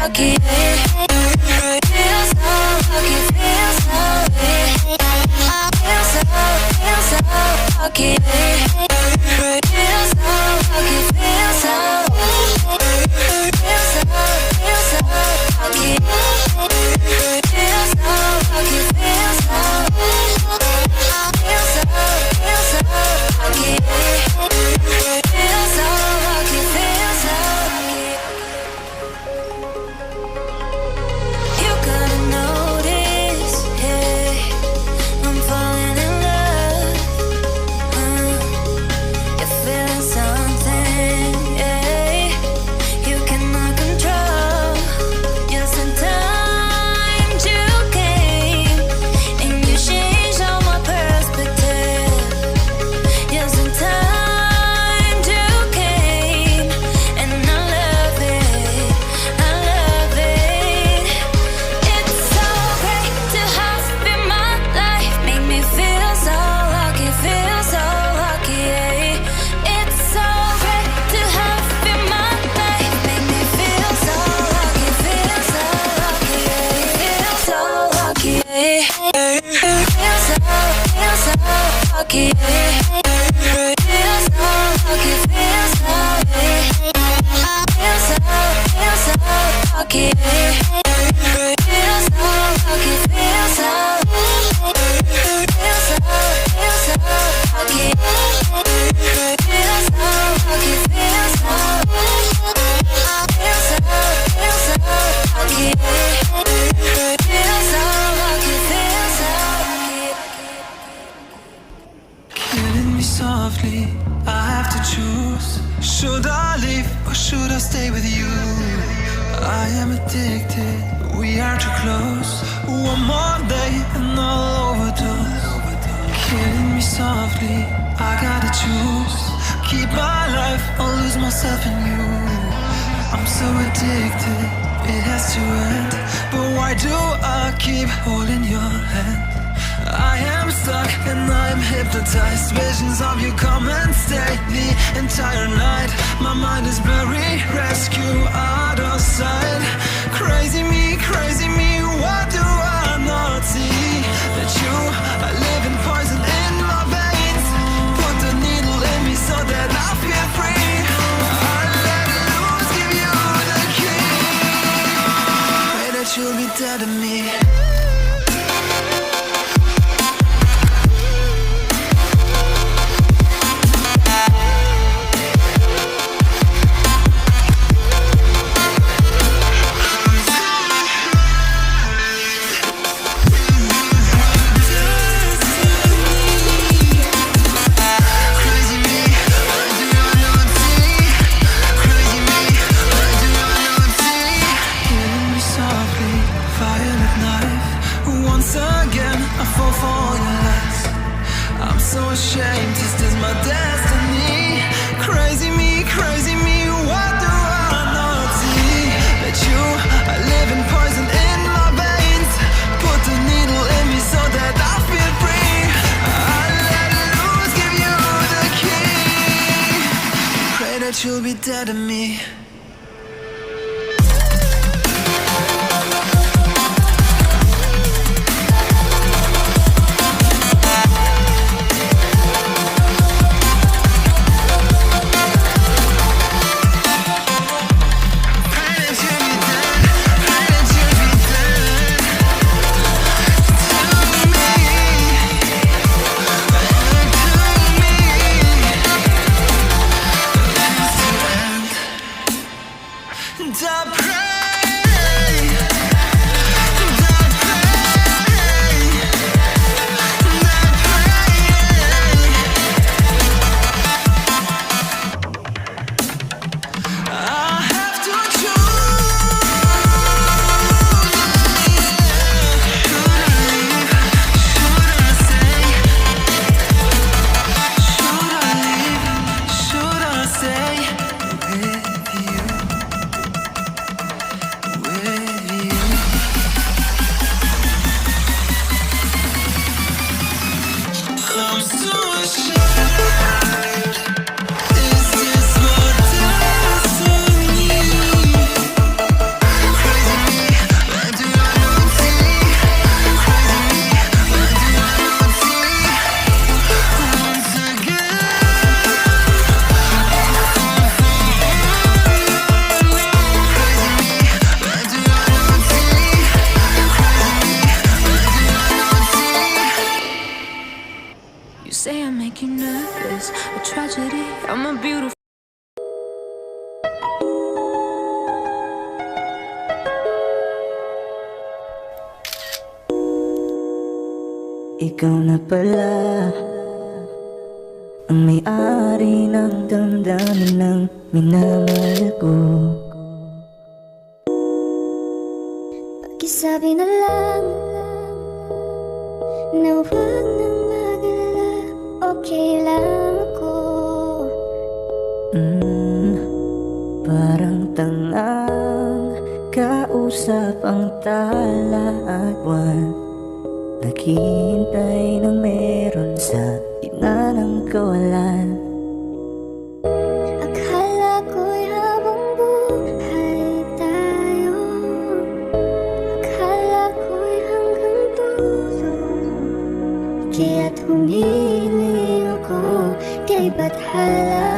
lucky. Feel so lucky, feel so lucky. Feel so lucky. Feel so lucky, feel so lucky. Feel so lucky. Feel so lucky, feel so feel so lucky. Feel so lucky, feel so lucky. You gotta notice, yeah, I'm falling in love. You're feeling something, yeah, you cannot control. Yes, in time you came and you changed all my perspective. Yes, in time you came and I love it, I love it. It's so great to have you in my life, make me feel so lucky, feel so lucky. Yeah. It's so great to have you in my life, make me feel so lucky, feel so lucky. Yeah. Feel so lucky. Yeah. Feel so lucky. Yeah. Feel so lucky, feel so feel so lucky. Feel so lucky, feel so feel so lucky. Feel so lucky, feel so lucky. Feel so lucky, feel so lucky. Killing me softly, I have to choose. Should I leave or should I stay with you? I am addicted, we are too close. One more day and I'll overdose. Killing me softly, I gotta choose. Keep my life or lose myself in you. I'm so addicted, it has to end. But why do I keep holding your hand? I am stuck and I'm hypnotized. Visions of you come and stay the entire night. My mind is blurry, rescue out of sight. Crazy me, what do I not see? That you are living poison in my veins. Put the needle in me so that I feel free. I let loose, give you the key. Pray that you'll be dead to me. So ashamed, this is my destiny. Crazy me, what do I not see? That you are living poison in my veins. Put the needle in me so that I feel free. I let loose, give you the key. Pray that you'll be dead to me. ikaw na pala ang may-ari ng damdamin ng minamahal ko. Pakisabi na lang na huwag nang mag-alala, okay lang ako. Parang tangang kausap ang tala at buwan, naghihintay ng meron sa gitna ng kawalan. Akala ko'y habang buhay tayo, akala ko'y hanggang dulo, kaya't humiling ako kay Bathala.